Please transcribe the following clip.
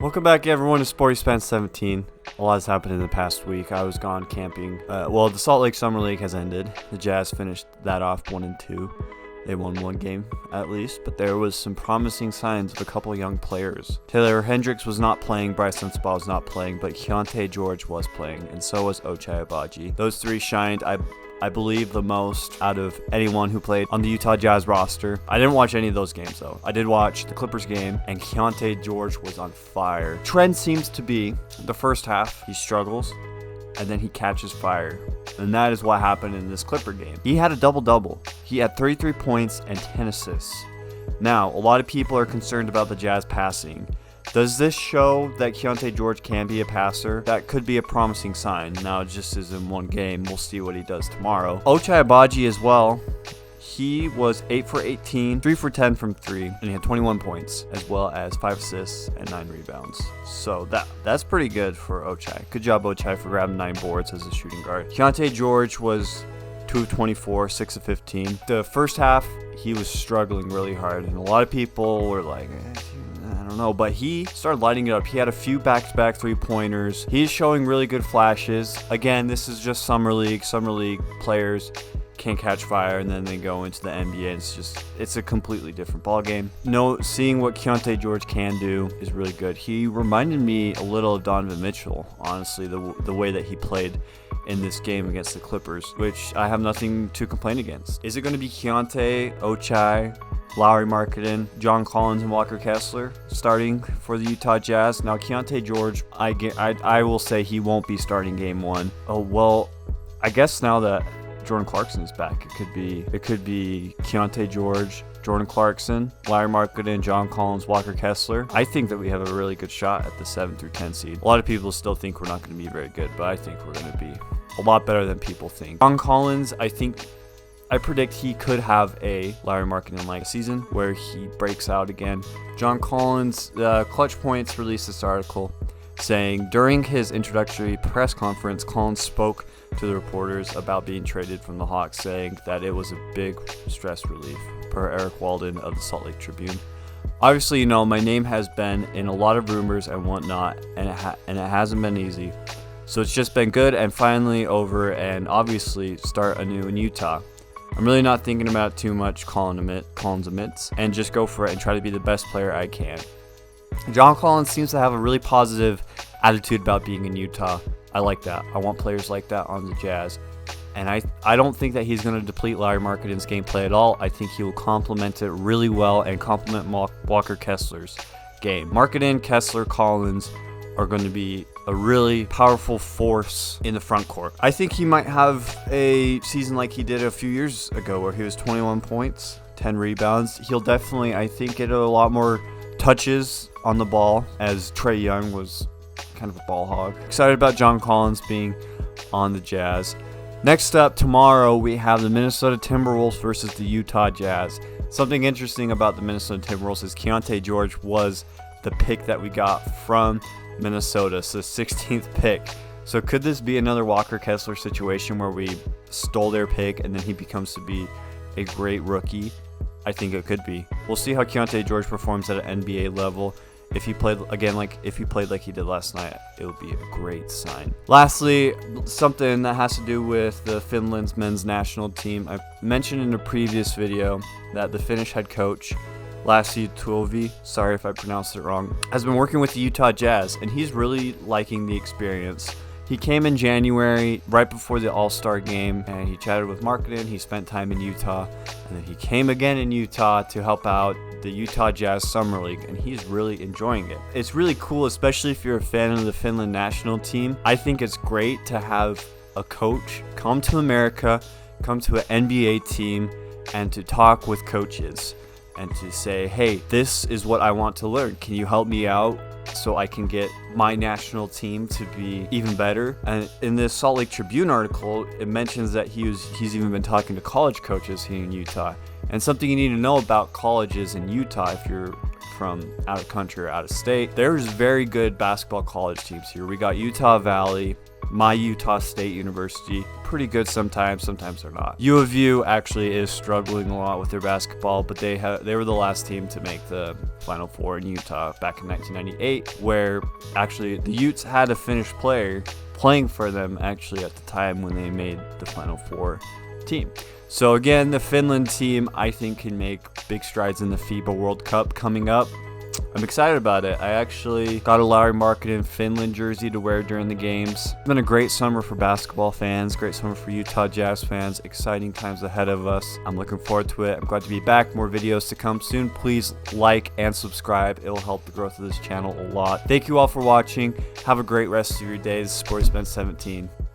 Welcome back, everyone, to Sporty Span 17. A lot has happened in the past week. I was gone camping. The Salt Lake Summer League has ended. The Jazz finished that off 1-2. They won one game, at least, but there was some promising signs of a couple young players. Taylor Hendricks was not playing, Bryson Spa was not playing, but Keyonte George was playing, and so was Ochai Agbaji. Those three shined, I believe, the most out of anyone who played on the Utah Jazz roster. I didn't watch any of those games, though. I did watch the Clippers game, and Keyonte George was on fire. Trend seems to be the first half, he struggles, and then he catches fire. And that is what happened in this Clipper game. He had a double-double. He had 33 points and 10 assists. Now, a lot of people are concerned about the Jazz passing. Does this show that Keyonte George can be a passer? That could be a promising sign. Now, it just is in one game. We'll see what he does tomorrow. Ochai Agbaji as well. He was 8 for 18, 3 for 10 from 3, and he had 21 points, as well as 5 assists and 9 rebounds. So that's pretty good for Ochai. Good job, Ochai, for grabbing 9 boards as a shooting guard. Keyonte George was 2 of 24, 6 of 15. The first half, he was struggling really hard, and a lot of people were like, I don't know, but he started lighting it up. He had a few back-to-back three-pointers. He's showing really good flashes. Again, this is just Summer League. Summer League players can't catch fire, and then they go into the NBA. It's a completely different ball game. Seeing what Keyonte George can do is really good. He reminded me a little of Donovan Mitchell, honestly, the way that he played in this game against the Clippers, which I have nothing to complain against. Is it going to be Keyonte, Ochai, Lauri Markkanen, John Collins, and Walker Kessler starting for the Utah Jazz? Now, Keyonte George, I will say he won't be starting game one. Oh, well, I guess now that Jordan Clarkson is back, it could be Keyonte George, Jordan Clarkson, Lauri Markkanen, John Collins, Walker Kessler. I think that we have a really good shot at the 7 through 10 seed. A lot of people still think we're not going to be very good, but I think we're going to be a lot better than people think. John Collins, I predict he could have a Lauri Markkanen-like season where he breaks out again. John Collins, Clutch Points released this article saying during his introductory press conference, Collins spoke to the reporters about being traded from the Hawks, saying that it was a big stress relief, per Eric Walden of the Salt Lake Tribune. Obviously, my name has been in a lot of rumors and whatnot, and it hasn't been easy. So it's just been good and finally over, and obviously start anew in Utah. I'm really not thinking about too much, Collins admits, and just go for it and try to be the best player I can. John Collins seems to have a really positive attitude about being in Utah. I like that. I want players like that on the Jazz. And I don't think that he's going to deplete Lauri Markkanen's gameplay at all. I think he will complement it really well and complement Walker Kessler's game. Markkanen, Kessler, Collins are going to be a really powerful force in the front court. I think he might have a season like he did a few years ago where he was 21 points, 10 rebounds. He'll definitely, I think, get a lot more touches on the ball, as Trae Young was kind of a ball hog. Excited about John Collins being on the Jazz. Next up, tomorrow, we have the Minnesota Timberwolves versus the Utah Jazz. Something interesting about the Minnesota Timberwolves is Keyonte George was the pick that we got from Minnesota, so 16th pick. So could this be another Walker Kessler situation where we stole their pick and then he becomes to be a great rookie? I think it could be. We'll see how Keyonte George performs at an NBA level. If he played like he did last night, it would be a great sign. Lastly, something that has to do with the Finland's men's national team. I mentioned in a previous video that the Finnish head coach, Lassi Tuovi, sorry if I pronounced it wrong, has been working with the Utah Jazz, and he's really liking the experience. He came in January, right before the All-Star game, and he chatted with Markkanen. He spent time in Utah, and then he came again in Utah to help out the Utah Jazz Summer League, and he's really enjoying it. It's really cool, especially if you're a fan of the Finland national team. I think it's great to have a coach come to America, come to an NBA team, and to talk with coaches, and to say, hey, this is what I want to learn. Can you help me out so I can get my national team to be even better? And in this Salt Lake Tribune article, it mentions that he's even been talking to college coaches here in Utah. And something you need to know about colleges in Utah, if you're from out of country or out of state, there's very good basketball college teams here. We got Utah Valley, my Utah State University, pretty good sometimes they're not. U of U actually is struggling a lot with their basketball, but they were the last team to make the Final Four in Utah back in 1998, where actually the Utes had a Finnish player playing for them actually at the time when they made the Final Four team. So again, the Finland team I think can make big strides in the FIBA World Cup coming up. I'm excited about it. I actually got a Larry Markkinen Finland jersey to wear during the games. It's been a great summer for basketball fans, great summer for Utah Jazz fans, exciting times ahead of us. I'm looking forward to it. I'm glad to be back. More videos to come soon. Please like and subscribe. It will help the growth of this channel a lot. Thank you all for watching. Have a great rest of your day. This is SportsBen17.